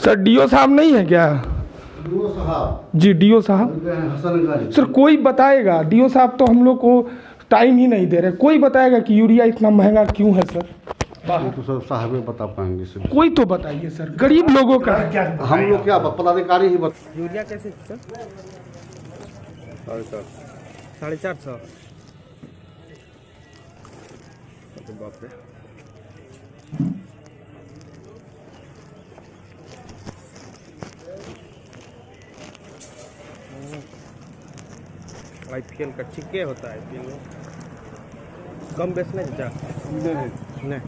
Sir do साहब नहीं है क्या? डीओ साहब जी डीओ साहब सर कोई बताएगा? डीओ साहब तो हम लोग को टाइम ही नहीं दे रहे। कोई बताएगा कि यूरिया इतना महंगा क्यों है सर? तो सर साहब बता पाएंगे सर। कोई तो बताइए सर, गरीब लोगों का क्या हम लोग क्या पदाधिकारी ही बता। यूरिया कैसे सर? 450। बाप रे। IPL का ठीक होता है IPL में कम बेचना है क्या? नहीं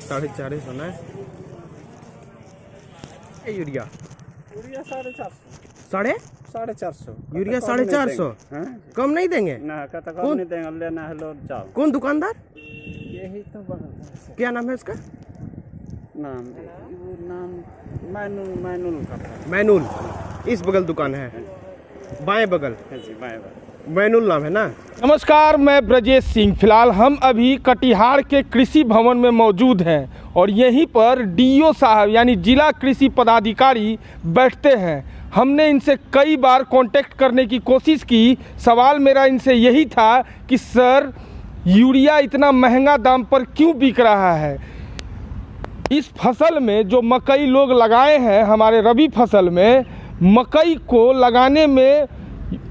450 होना है। यूरिया 450 यूरिया 450 कम नहीं देंगे ना कौन नहीं देंगे। लेना है लो जाओ। कौन दुकानदार? यही तो बात। क्या नाम है उसका? नाम मैनुल का। मैनुल इस बगल दुकान है, बाएं बगल जी बाएं बगल मैनुल नाम है ना। नमस्कार, मैं ब्रजेश सिंह। फिलहाल हम अभी कटिहार के कृषि भवन में मौजूद हैं और यहीं पर डीओ साहब यानी जिला कृषि पदाधिकारी बैठते हैं। हमने इनसे कई बार कांटेक्ट करने की कोशिश की। सवाल मेरा इनसे यही था कि सर यूरिया इतना महंगा दाम पर क्यों बिक रहा है? इस फसल में जो मकई लोग लगाए हैं, हमारे रबी फसल में मकई को लगाने में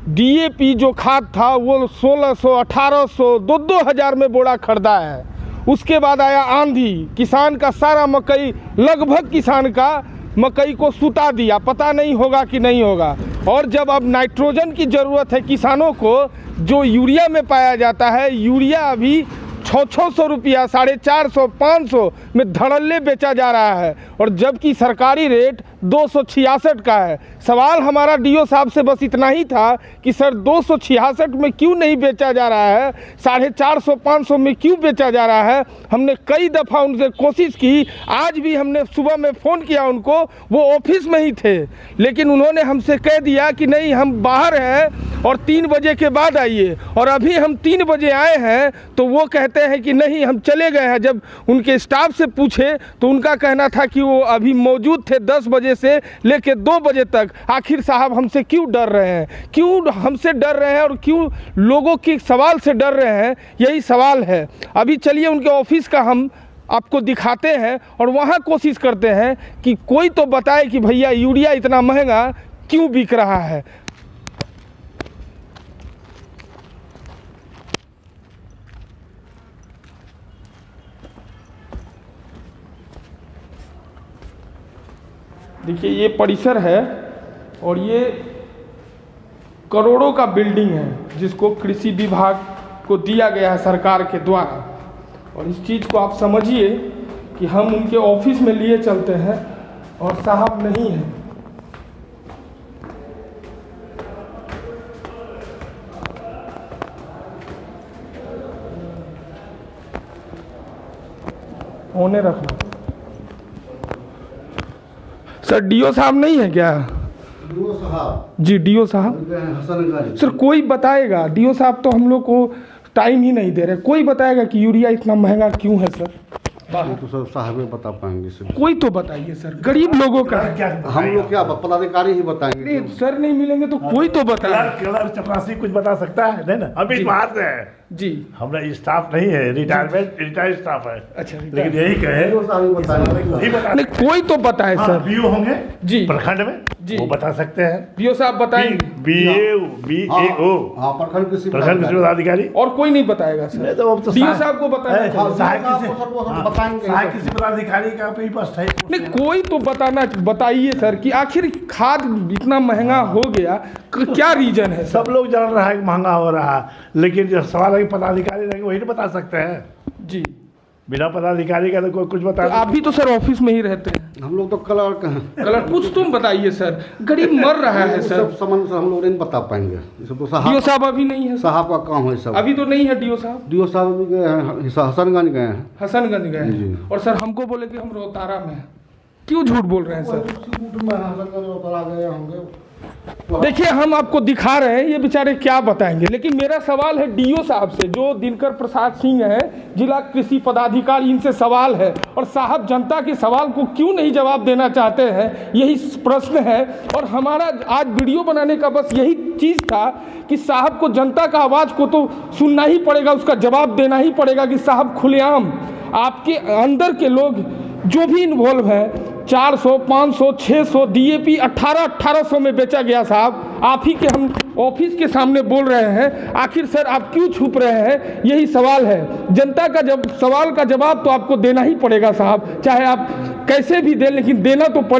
DAP जो खाद था वो 1600, 1800, 2-2000 में बोरा खरीदा है। उसके बाद आया आंधी, किसान का सारा मकई, लगभग किसान का मकई को सुता दिया, पता नहीं होगा कि नहीं होगा। और जब अब नाइट्रोजन की ज़रूरत है किसानों को, जो यूरिया में पाया जाता है, यूरिया अभी 600 रुपया, 450, 500 में धड़ल्ले बेचा जा रहा है और जबकि सरकारी रेट 266 का है। सवाल हमारा डीओ साहब से बस इतना ही था कि सर 266 में क्यों नहीं बेचा जा रहा है, 450, 500 में क्यों बेचा जा रहा है? हमने कई दफ़ा उनसे कोशिश की। आज भी हमने सुबह में फ़ोन किया उनको, वो ऑफिस में ही थे, लेकिन उन्होंने हमसे कह दिया कि नहीं हम बाहर हैं और 3 बजे के बाद आइए। और अभी हम 3 बजे आए हैं तो वो कहते हैं कि नहीं हम चले गए हैं। जब उनके स्टाफ से पूछे तो उनका कहना था कि वो अभी मौजूद थे 10 बजे से लेकर 2 बजे तक। आखिर साहब हमसे क्यों डर रहे हैं? क्यों हमसे डर रहे हैं और क्यों लोगों के सवाल से डर रहे हैं? यही सवाल है। अभी चलिए उनके ऑफिस का हम आपको दिखाते हैं और वहाँ कोशिश करते हैं कि कोई तो बताए कि भैया यूरिया इतना महंगा क्यों बिक रहा है। देखिए ये परिसर है और ये करोड़ों का बिल्डिंग है जिसको कृषि विभाग को दिया गया है सरकार के द्वारा। और इस चीज़ को आप समझिए कि हम उनके ऑफिस में लिए चलते हैं और साहब नहीं है। होने रखना। सर डीओ साहब नहीं है क्या? डीओ साहब जी डीओ साहब सर कोई बताएगा? डीओ साहब तो हम लोग को टाइम ही नहीं दे रहे। कोई बताएगा कि यूरिया इतना महंगा क्यों है सर? तो सर साहब बता पाएंगे सर। कोई तो बताइए सर, गरीब लोगों का हम लोग क्या पदाधिकारी ही बताएंगे। सर नहीं मिलेंगे तो कोई तो बताए। कलर चपरासी कुछ बता सकता है? नहीं ना, हम इस बाहर से हैं जी। हमारा स्टाफ नहीं है, रिटायर्ड स्टाफ है। अच्छा लेकिन यही कहे नहीं कोई तो बताए सर। बीओ होंगे जी प्रखंड में जी, वो बता सकते हैं। बीओ साहब बताएंगे। BAO हाँ प्रखंड कृषि पदाधिकारी और कोई नहीं बताएगा सर। तो डीओ साहब को बताएगा। सहायक कृषि पदाधिकारी का भी बस है। नहीं कोई तो बताइए सर कि आखिर खाद इतना महंगा हो गया, क्या रीजन है? सब लोग जान रहा है कि महंगा हो रहा है, लेकिन जो सवाल है कि पदाधिकारी रहेंगे वही तो बता सकते हैं। जी बिना पदाधिकारी का तो कोई कुछ बता। तो आप भी तो सर ऑफिस में ही रहते हैं। हम लोग तो क्लर्क हैं। कलर कुछ तुम बताइए सर, गरीब मर रहा है सर। सब समझ से हम लोग नहीं बता पाएंगे। सब तो डीओ साहब अभी नहीं है। साहब का काम है सब। अभी तो नहीं है डीओ साहब। डीओ साहब भी गए हैं, हसनगंज गए हैं। हसनगंज गए जी। हैं और सर हमको बोले कि हम रोहतारा में हैं। क्यों झूठ बोल रहे हैं सर? देखिए हम आपको दिखा रहे हैं, ये बेचारे क्या बताएंगे। लेकिन मेरा सवाल है डीओ साहब से, जो दिनकर प्रसाद सिंह है, जिला कृषि पदाधिकारी, इनसे सवाल है। और साहब जनता के सवाल को क्यों नहीं जवाब देना चाहते हैं, यही प्रश्न है। और हमारा आज वीडियो बनाने का बस यही चीज़ था कि साहब को जनता का आवाज़ को तो सुनना ही पड़ेगा, उसका जवाब देना ही पड़ेगा कि साहब खुलेआम आपके अंदर के लोग जो भी इन्वॉल्व हैं, 400, 500, 600 DAP 1800 में बेचा गया साहब, आप ही के हम ऑफिस के सामने बोल रहे हैं। आखिर सर आप क्यों छुप रहे हैं, यही सवाल है। जनता का जब सवाल का जवाब तो आपको देना ही पड़ेगा साहब, चाहे आप कैसे भी दें, लेकिन देना तो पड़ेगा।